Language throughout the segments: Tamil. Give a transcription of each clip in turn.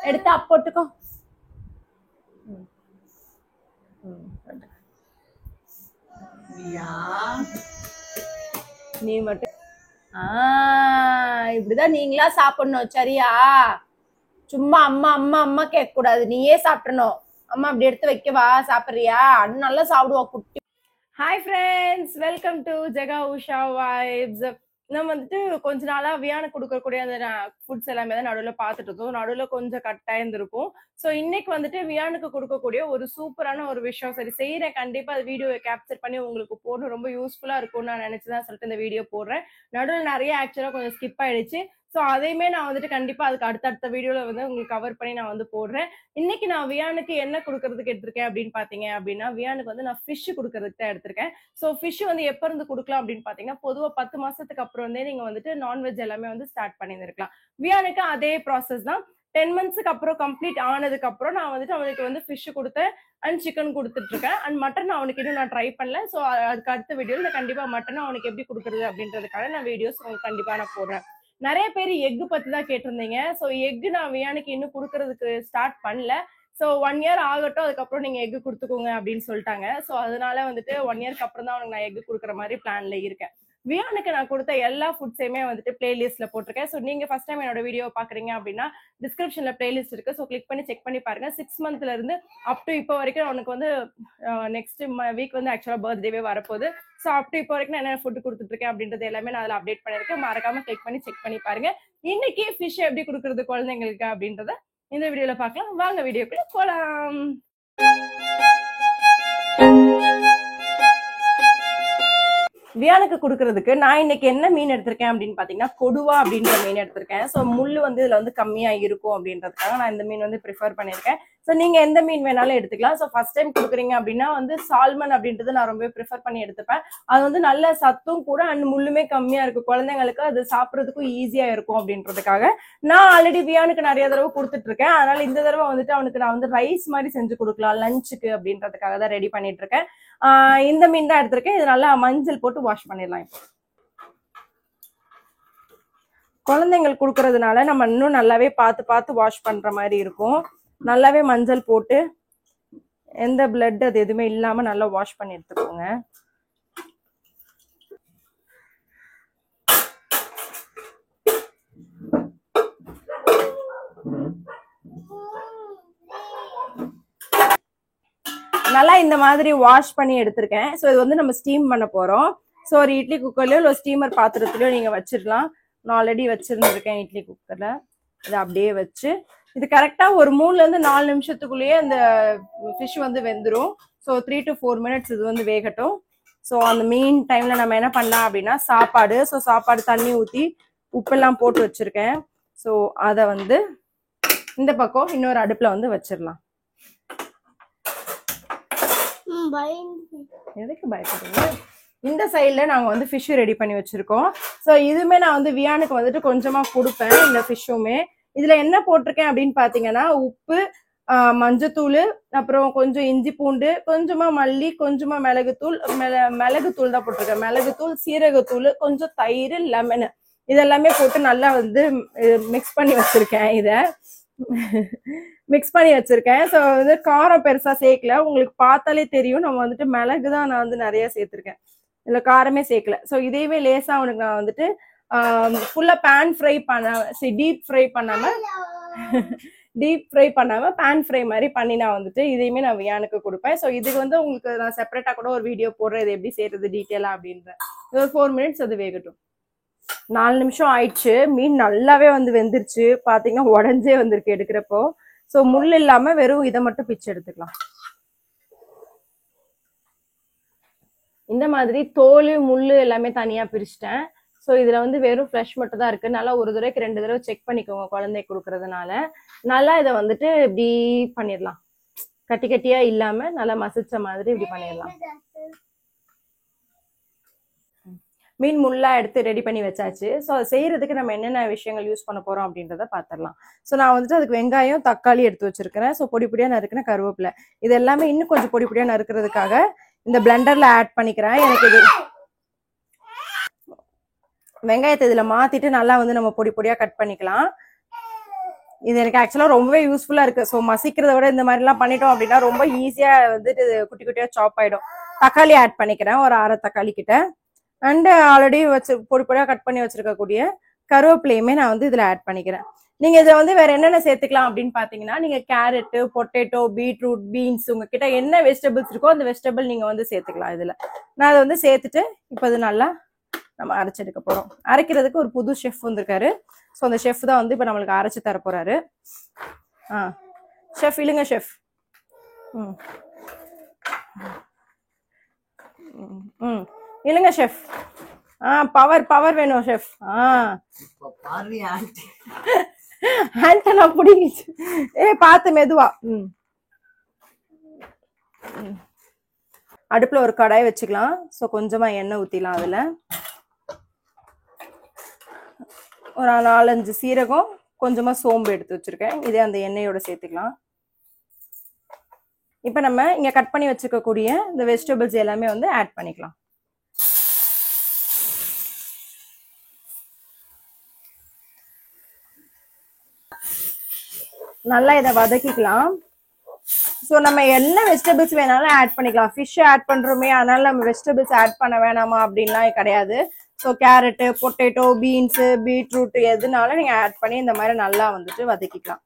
எடுத்து போட்டுக்கோ. நீ மட்டும் இப்படிதான் நீங்களா சாப்பிடணும் சரியா? சும்மா அம்மா அம்மா அம்மா கேட்க கூடாது, நீயே சாப்பிடணும். அம்மா அப்படி எடுத்து வைக்கவா, சாப்பிடுறியா? அண்ணன் நல்லா சாப்பிடுவா குட்டி. Hi friends, welcome to Jega Usha vibes. நம்ம வந்துட்டு கொஞ்ச நாளா வியானுக்கு கொடுக்கக்கூடிய அந்த ஃபுட்ஸ் எல்லாமே தான் நடுவில் பார்த்துட்டு இருக்கோம். நடுவில் கொஞ்சம் கட் ஆயிருந்திருக்கும். ஸோ இன்னைக்கு வந்துட்டு வியானுக்கு கொடுக்கக்கூடிய ஒரு சூப்பரான ஒரு விஷயம் சரி செய்யறேன். கண்டிப்பா அந்த வீடியோவை கேப்சர் பண்ணி உங்களுக்கு போடணும், ரொம்ப யூஸ்ஃபுல்லா இருக்கும்னு நான் நினைச்சுதான் சொல்லிட்டு இந்த வீடியோ போடுறேன். நடுவில் நிறைய ஆக்சுவலா கொஞ்சம் ஸ்கிப் ஆயிடுச்சு. ஸோ அதையுமே நான் வந்துட்டு கண்டிப்பா அதுக்கு அடுத்தடுத்த வீடியோல வந்து உங்களுக்கு கவர் பண்ணி நான் வந்து போடுறேன். இன்னைக்கு நான் வியானுக்கு என்ன கொடுக்கறதுக்கு எடுத்திருக்கேன் அப்படின்னு பாத்தீங்க அப்படின்னா, வியானுக்கு வந்து நான் ஃபிஷ் கொடுக்கறதுக்கு தான் எடுத்திருக்கேன். ஸோ ஃபிஷ் வந்து எப்ப இருந்து கொடுக்கலாம் அப்படின்னு பாத்தீங்கன்னா, பொதுவா 10 மாசத்துக்கு அப்புறம் வந்து நீங்க வந்துட்டு நான்வெஜ் எல்லாமே வந்து ஸ்டார்ட் பண்ணியிருக்கலாம். வியானுக்கு அதே ப்ராசஸ் தான். 10 மந்த்ஸ்க்கு அப்புறம் கம்ப்ளீட் ஆனதுக்கு அப்புறம் நான் வந்துட்டு அவனுக்கு வந்து ஃபிஷ் கொடுத்தேன் அண்ட் சிக்கன் கொடுத்துட்டு இருக்கேன். அண்ட் மட்டன் அவனுக்கு இன்னும் நான் ட்ரை பண்ணல. ஸோ அதுக்கு அடுத்த வீடியோல நான் கண்டிப்பா மட்டன் அவனுக்கு எப்படி கொடுக்கறது அப்படின்றதுக்காக நான் வீடியோஸ் உங்களுக்கு கண்டிப்பா நான் போடுறேன். நிறைய பேர் எக்கு பத்தி தான் கேட்டிருந்தீங்க. ஸோ எக்கு நான் வியானுக்கு இன்னும் கொடுக்கறதுக்கு ஸ்டார்ட் பண்ணல. ஸோ 1 இயர் ஆகட்டும், அதுக்கப்புறம் நீங்க எக்கு கொடுத்துக்கோங்க அப்படின்னு சொல்லிட்டாங்க. ஸோ அதனால வந்துட்டு 1 இயர்க்கு அப்புறம் தான் அவனுக்கு நான் எக்கு கொடுக்குற மாதிரி பிளான்ல இருக்கேன். வியானுக்கு நான் கொடுத்த எல்லா ஃபுட்ஸையுமே வந்துட்டு பிளேலிஸ்ட்ல போட்டிருக்கேன். ஸோ நீங்க ஃபர்ஸ்ட் டைம் என்னோட வீடியோ பாக்குறீங்க அப்படின்னா டிஸ்கிரிப்ஷன்ல பிளேலிஸ்ட் இருக்கு. ஸோ கிளிக் பண்ணி செக் பண்ணி பாருங்க. 6 மந்த்ல இருந்து அப் டு இப்போ வரைக்கும் அவனுக்கு வந்து நெக்ஸ்ட் வீக் வந்து ஆக்சுவலா பர்த்டேவே வரப்போகுது. ஸோ அப் டு இப்போ வரைக்கும் நான் என்ன ஃபுட் கொடுத்துட்டு இருக்கேன் அப்படின்றது எல்லாமே நான் அதில் அப்டேட் பண்ணிருக்கேன். மறக்காம கிளிக் பண்ணி செக் பண்ணி பாருங்க. இன்னைக்கு ஃபிஷ் எப்படி கொடுக்கறது குழந்தைங்களுக்கு அப்படின்றத இந்த வீடியோல பார்க்கலாம். வாங்க வீடியோக்குள்ள போலாம். வியானுக்கு கொடுக்கறதுக்கு நான் இன்னைக்கு என்ன மீன் எடுத்திருக்கேன் அப்படின்னு பாத்தீங்கன்னா, கொடுவா அப்படின்ற மீன் எடுத்திருக்கேன். ஸோ முள்ளு வந்து இதுல வந்து கம்மியா இருக்கும் அப்படின்றதுக்காக நான் இந்த மீன் வந்து ப்ரிஃபர் பண்ணியிருக்கேன். ஸோ நீங்க எந்த மீன் வேணாலும் எடுத்துக்கலாம். ஸோ ஃபர்ஸ்ட் டைம் கொடுக்குறீங்க அப்படின்னா வந்து சால்மன் அப்படின்றது நான் ரொம்ப ப்ரிஃபர் பண்ணி எடுத்துப்பேன். அது வந்து நல்ல சத்தும் கூட அண்ட் முள்ளுமே கம்மியா இருக்கு, குழந்தைங்களுக்கு அது சாப்பிட்றதுக்கும் ஈஸியா இருக்கும் அப்படின்றதுக்காக நான் ஆல்ரெடி வியானுக்கு நிறைய தடவை கொடுத்துட்டு இருக்கேன். அதனால இந்த தடவை வந்துட்டு அவனுக்கு நான் வந்து ரைஸ் மாதிரி செஞ்சு கொடுக்கலாம் லஞ்சுக்கு அப்படின்றதுக்காக தான் ரெடி பண்ணிட்டு இருக்கேன். இந்த மீன் தான் எடுத்திருக்கேன். இது நல்லா மஞ்சள் போட்டு வாஷ் பண்ணிடலாம். குழந்தைங்களுக்கு கொடுக்கறதுனால நம்ம இன்னும் நல்லாவே பார்த்து பார்த்து வாஷ் பண்ற மாதிரி இருக்கும். நல்லாவே மஞ்சள் போட்டு எந்த பிளட் அது எதுவுமே இல்லாம நல்லா வாஷ் பண்ணி எடுத்துக்கோங்க. நல்லா இந்த மாதிரி வாஷ் பண்ணி எடுத்திருக்கேன். ஸோ இது வந்து நம்ம ஸ்டீம் பண்ண போறோம். ஸோ ஒரு இட்லி குக்கர்லயோ இல்லை ஸ்டீமர் பாத்திரத்துலயோ நீங்க வச்சிடலாம். நான் ஆல்ரெடி வச்சிருந்துருக்கேன் இட்லி குக்கர்ல. இதை அப்படியே வச்சு இது கரெக்டா ஒரு 3ல இருந்து 4 நிமிஷத்துக்குள்ளேயே அந்த ஃபிஷ் வந்து வெந்துடும். ஸோ 3 to 4 minutes இது வந்து வேகட்டும். ஸோ அந்த மீன் டைம்ல நம்ம என்ன பண்ணலாம் அப்படின்னா சாப்பாடு. ஸோ சாப்பாடு தண்ணி ஊற்றி உப்பெல்லாம் போட்டு வச்சிருக்கேன். ஸோ அதை வந்து இந்த பக்கம் இன்னொரு அடுப்புல வந்து வச்சிடலாம். எதுக்கு பயப்படுறீங்க? இந்த சைட்ல நாங்க வந்து ஃபிஷ் ரெடி பண்ணி வச்சிருக்கோம். ஸோ இதுவுமே நான் வந்து வியானுக்கு வந்துட்டு கொஞ்சமா கொடுப்பேன். இந்த ஃபிஷ்ஷுமே இதுல என்ன போட்டிருக்கேன் அப்படின்னு பாத்தீங்கன்னா, உப்பு, மஞ்சத்தூள், அப்புறம் கொஞ்சம் இஞ்சி பூண்டு, கொஞ்சமா மல்லி, கொஞ்சமா மிளகுத்தூள், மிளகுத்தூள் தான் போட்டிருக்கேன். மிளகுத்தூள், சீரகத்தூள், கொஞ்சம் தயிர், லெமன் இதெல்லாமே போட்டு நல்லா வந்து மிக்ஸ் பண்ணி வச்சிருக்கேன். இதை மிக்ஸ் பண்ணி வச்சிருக்கேன். ஸோ வந்து காரம் பெருசா சேர்க்கல. உங்களுக்கு பார்த்தாலே தெரியும் நம்ம வந்துட்டு மிளகு தான் நான் வந்து நிறைய சேர்த்திருக்கேன். இதுல காரமே சேர்க்கல. ஸோ இதையுமே லேசா அவனுக்கு நான் வந்துட்டு ஃபுல்லா பேன் ஃப்ரை டீப் ஃப்ரை பண்ணாம பேன் ஃப்ரை மாதிரி பண்ணி நான் வந்துட்டு இதையுமே நான் வியானுக்கு கொடுப்பேன். ஸோ இதுக்கு வந்து உங்களுக்கு நான் செப்பரேட்டா கூட ஒரு வீடியோ போடுறேன், இது எப்படி செய்யறது டீட்டெயிலா அப்படின்ற. ஒரு 4 minutes அது வேகட்டும். 4 நிமிஷம் ஆயிடுச்சு. மீன் நல்லாவே வந்து வெந்துருச்சு. பாத்தீங்கன்னா உடஞ்சே வந்திருக்கு எடுக்கிறப்போ. ஸோ முள் இல்லாம வெறும் இதை மட்டும் பிச்சு எடுத்துக்கலாம். இந்த மாதிரி தோல் முள்ளு எல்லாமே தனியா பிரிச்சுட்டேன். ஸோ இதுல வந்து வெறும் ஃப்ளஷ் மட்டும் தான் இருக்கு. நல்லா ஒரு தடவைக்கு 2 தடவை செக் பண்ணிக்கோங்க குழந்தை கொடுக்கறதுனால. நல்லா இதை வந்துட்டு இப்படி பண்ணிடலாம். கட்டி கட்டியா இல்லாம நல்லா மசிச்ச மாதிரி இப்படி பண்ணிடலாம். மீன் முள்ளா எடுத்து ரெடி பண்ணி வச்சாச்சு. ஸோ அதை செய்யறதுக்கு நம்ம என்னென்ன விஷயங்கள் யூஸ் பண்ண போறோம் அப்படின்றத பார்த்துடலாம். ஸோ நான் வந்துட்டு அதுக்கு வெங்காயம், தக்காளி எடுத்து வச்சிருக்கிறேன். ஸோ பொடி பொடியா நறுக்கின கருவேப்பிலை, இது எல்லாமே இன்னும் கொஞ்சம் பொடி பொடியா நறுக்கிறதுக்காக இந்த பிளெண்டர்ல ஆட் பண்ணிக்கிறேன். எனக்கு இது வெங்காயத்தை இதுல மாத்திட்டு நல்லா வந்து நம்ம பொடி பொடியா கட் பண்ணிக்கலாம். இது எனக்கு ஆக்சுவலா ரொம்பவே யூஸ்ஃபுல்லா இருக்கு. ஸோ மசிக்கிறத விட இந்த மாதிரி எல்லாம் பண்ணிட்டோம் அப்படின்னா ரொம்ப ஈஸியா வந்துட்டு குட்டி குட்டியா சாப் ஆயிடும். தக்காளி ஆட் பண்ணிக்கிறேன், ஒரு 1/2 தக்காளி கிட்ட. அண்ட் ஆல்ரெடி வச்சு பொடி பொடியா கட் பண்ணி வச்சிருக்கக்கூடிய கருவேப்பிலையுமே நான் வந்து இதுல ஆட் பண்ணிக்கிறேன். நீங்க இதை வந்து வேற என்னென்ன சேர்த்துக்கலாம் அப்படின்னு பாத்தீங்கன்னா, நீங்க கேரட், பொட்டேட்டோ, பீட்ரூட், பீன்ஸ், உங்ககிட்ட என்ன வெஜிடபிள்ஸ் இருக்கோ அந்த வெஜிடபிள் நீங்க வந்து சேர்த்துக்கலாம் இதுல. நான் அதை வந்து சேர்த்துட்டு இப்போ இது நல்லா நம்ம அரைச்செடுக்க போறோம். அரைக்கிறதுக்கு ஒரு புது ஷெஃப் வந்திருக்காரு. ஸோ அந்த ஷெஃப் தான் வந்து இப்போ நம்மளுக்கு அரைச்சு தர போறாரு. ஷெஃப் இல்லைங்க ஷெஃப். இல்லைங்க ஷெஃப். பவர் பவர் வேணும் ஷெஃப். ஆண்டனா பிடிங்கிச்சு. பார்த்து மெதுவா. அடுப்புல ஒரு கடாய் வச்சுக்கலாம். ஸோ கொஞ்சமா எண்ணெய் ஊத்திலாம். அதுல ஒரு 4-5 சீரகம், கொஞ்சமா சோம்பு எடுத்து வச்சிருக்கேன். இதே அந்த எண்ணெயோட சேர்த்துக்கலாம். இப்ப நம்ம இங்க கட் பண்ணி வச்சுக்கக்கூடிய இந்த வெஜிடபிள்ஸ் எல்லாமே வந்து ஆட் பண்ணிக்கலாம். நல்லா இதை வதக்கிக்கலாம். ஸோ நம்ம என்ன வெஜிடபிள்ஸ் வேணாலும் ஆட் பண்ணிக்கலாம். ஃபிஷ் ஆட் பண்றோமே, அதனால நம்ம வெஜிடபிள்ஸ் ஆட் பண்ண வேணாமா அப்படின்லாம் கிடையாது. So carrot, potato, beans, beetroot எதுனாலும் நீங்க ஆட் பண்ணி இந்த மாதிரி நல்லா வந்துட்டு வதக்கிக்கலாம்.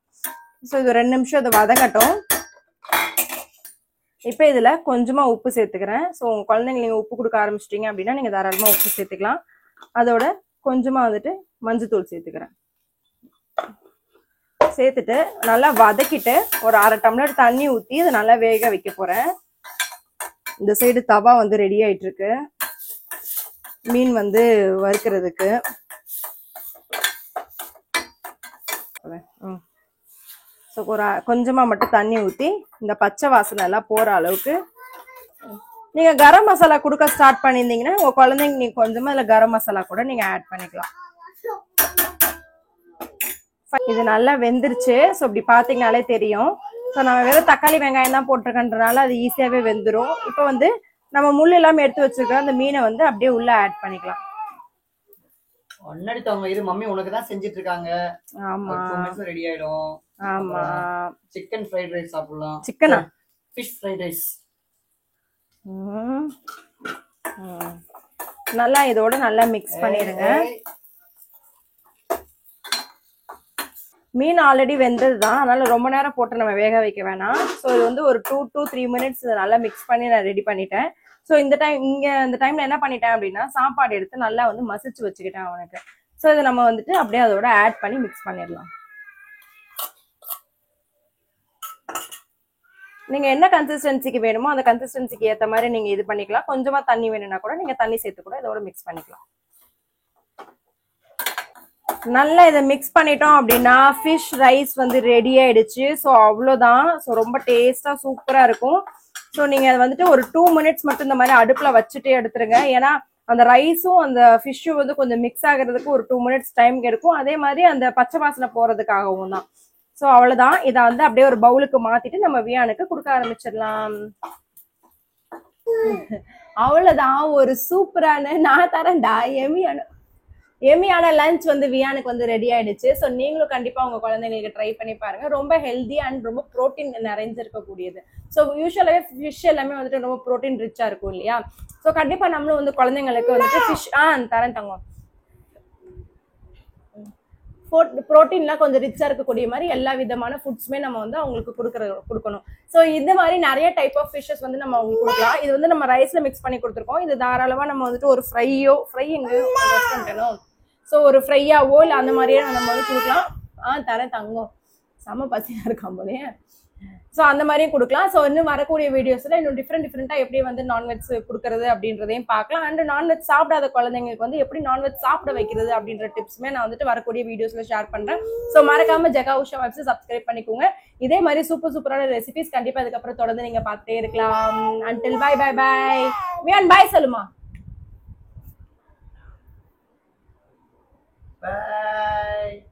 ஸோ இது 2 நிமிஷம் அதை வதங்கட்டும். இப்போ இதுல கொஞ்சமா உப்பு சேர்த்துக்கிறேன். ஸோ உங்க குழந்தைங்க நீங்க உப்பு கொடுக்க ஆரம்பிச்சிட்டீங்க அப்படின்னா நீங்க தாராளமா உப்பு சேர்த்துக்கலாம். அதோட கொஞ்சமா வந்துட்டு மஞ்சத்தூள் சேர்த்துக்கிறேன். சேர்த்துட்டு நல்லா வதக்கிட்டு ஒரு 1/2 டம்ளர் தண்ணி ஊற்றி இதை நல்லா வேக வைக்க போறேன். இந்த சைடு தவா வந்து ரெடி ஆயிட்டு இருக்கு மீன் வந்து வறுக்கிறதுக்கு. ஸோ ஒரு கொஞ்சமா மட்டும் தண்ணி ஊற்றி இந்த பச்சை வாசனை எல்லாம் போற அளவுக்கு. நீங்க கரம் மசாலா கொடுக்க ஸ்டார்ட் பண்ணியிருந்தீங்கன்னா உங்க குழந்தைங்க நீங்க கொஞ்சமா இதுல கரம் மசாலா கூட நீங்க ஆட் பண்ணிக்கலாம். இது நல்லா வெந்துருச்சு. ஸோ இப்படி பாத்தீங்கன்னாலே தெரியும். ஸோ நம்ம வெறும் தக்காளி வெங்காயம் தான் போட்டிருக்கன்றனால அது ஈஸியாவே வெந்துடும். இப்போ வந்து நம்ம முள் எல்லாமே எடுத்து வச்சிருக்க அந்த மீனை வந்து அப்படியே உள்ள ஆட் பண்ணிக்கலாம். இது மம்மி உனக்கு தான் செஞ்சிட்டு இருக்காங்க. ஆமா, 2 நிமிஷம் ரெடி ஆயிடும். ஆமா, சிக்கன் ஃப்ரைட் ரைஸ் சாப்பிடலாம். சிக்கனா? Fish fried rice. நல்லா இதோட நல்லா மிக்ஸ் பண்ணிடுங்க. மீன் ஆல்ரெடி வெந்தது தான், அதனால ரொம்ப நேரம் போட்டு நம்ம வேக வைக்க வேணாம். ஸோ இது வந்து ஒரு 2 to 3 மினிட்ஸ் நல்லா மிக்ஸ் பண்ணி நான் ரெடி பண்ணிட்டேன். ஸோ இந்த டைம்ல என்ன பண்ணிட்டேன் அப்படின்னா சாப்பாடு எடுத்து நல்லா வந்து மசிச்சு வச்சுக்கிட்டேன் அவனுக்கு. ஸோ இதை நம்ம வந்துட்டு அப்படியே அதோட ஆட் பண்ணி மிக்ஸ் பண்ணிடலாம். நீங்க என்ன கன்சிஸ்டன்சிக்கு வேணுமோ அந்த கன்சிஸ்டன்சிக்கு ஏற்ற மாதிரி நீங்க இது பண்ணிக்கலாம். கொஞ்சமா தண்ணி வேணும்னா கூட நீங்க தண்ணி சேர்த்து கூட இதோட மிக்ஸ் பண்ணிக்கலாம். நல்லா இதை மிக்ஸ் பண்ணிட்டோம் அப்படின்னா ஃபிஷ் ரைஸ் வந்து ரெடி ஆயிடுச்சு. ஸோ அவ்வளோதான். ஸோ ரொம்ப டேஸ்டா சூப்பரா இருக்கும். ஸோ நீங்க அதை வந்துட்டு ஒரு 2 மினிட்ஸ் மட்டும் இந்த மாதிரி அடுப்புல வச்சுட்டே எடுத்துருங்க. ஏன்னா அந்த ரைஸும் அந்த ஃபிஷ்ஷும் வந்து கொஞ்சம் மிக்ஸ் ஆகுறதுக்கு ஒரு 2 மினிட்ஸ் டைம் எடுக்கும். அதே மாதிரி அந்த பச்சை வாசனை போறதுக்காகவும் தான். ஸோ அவ்வளவுதான். இதை வந்து அப்படியே ஒரு பவுலுக்கு மாத்திட்டு நம்ம வியானுக்கு கொடுக்க ஆரம்பிச்சிடலாம். அவ்வளவுதான். ஒரு சூப்பரான நான் தரேன்டா எமியான லஞ்ச் வந்து வியானுக்கு வந்து ரெடி ஆயிடுச்சு. ஸோ நீங்களும் கண்டிப்பா உங்க குழந்தைங்களுக்கு ட்ரை பண்ணி பாருங்க. ரொம்ப ஹெல்தி அண்ட் ரொம்ப ப்ரோட்டீன் நிறைஞ்சிருக்கக்கூடியது. ஸோ யூஸ்வலாவே ஃபிஷ் எல்லாமே வந்துட்டு ரொம்ப ப்ரோட்டீன் ரிச்சா இருக்கும் இல்லையா? ஸோ கண்டிப்பா நம்மளும் வந்து குழந்தைங்களுக்கு வந்துட்டு ஃபிஷ் தரேன் தங்கம். ப்ரோட்டீன்லாம் கொஞ்சம் ரிச்சா இருக்கக்கூடிய மாதிரி எல்லா விதமான ஃபுட்ஸுமே நம்ம வந்து அவங்களுக்கு கொடுக்கணும். ஸோ இந்த மாதிரி நிறைய டைப் ஆஃப் ஃபிஷ்ஷஸ் வந்து நம்ம அவங்களுக்கு கொடுக்கலாம். இது வந்து நம்ம ரைஸ்ல மிக்ஸ் பண்ணி கொடுத்துருக்கோம். இது தாராளமா நம்ம வந்துட்டு ஒரு ஃப்ரை எங்க ஸோ ஒரு ஃப்ரையாவோ இல்லை அந்த மாதிரியே நம்ம வந்து கொடுக்கலாம். தரேன் தங்கம். செம பசியா இருக்கான் போலே. ஸோ அந்த மாதிரியும் கொடுக்கலாம். ஸோ இன்னும் வரக்கூடிய வீடியோஸ்ல இன்னும் டிஃப்ரெண்டா எப்படி வந்து நான்வெஜ் கொடுக்கறது அப்படின்றதையும் பார்க்கலாம். அண்ட் நான்வெஜ் சாப்பிடாத குழந்தைங்களுக்கு வந்து எப்படி நான்வெஜ் சாப்பிட வைக்கிறது அப்படின்ற டிப்ஸுமே நான் வந்துட்டு வரக்கூடிய வீடியோஸ்ல ஷேர் பண்றேன். ஸோ மறக்காம ஜெகா உஷா வைப்ஸ் சப்ஸ்கிரைப் பண்ணிக்கோங்க. இதே மாதிரி சூப்பரான ரெசிபிஸ் கண்டிப்பா அதுக்கப்புறம் தொடர்ந்து நீங்க பார்த்துட்டே இருக்கலாம். Until bye bye bye. Viaan bye சொல்லுமா. Bye.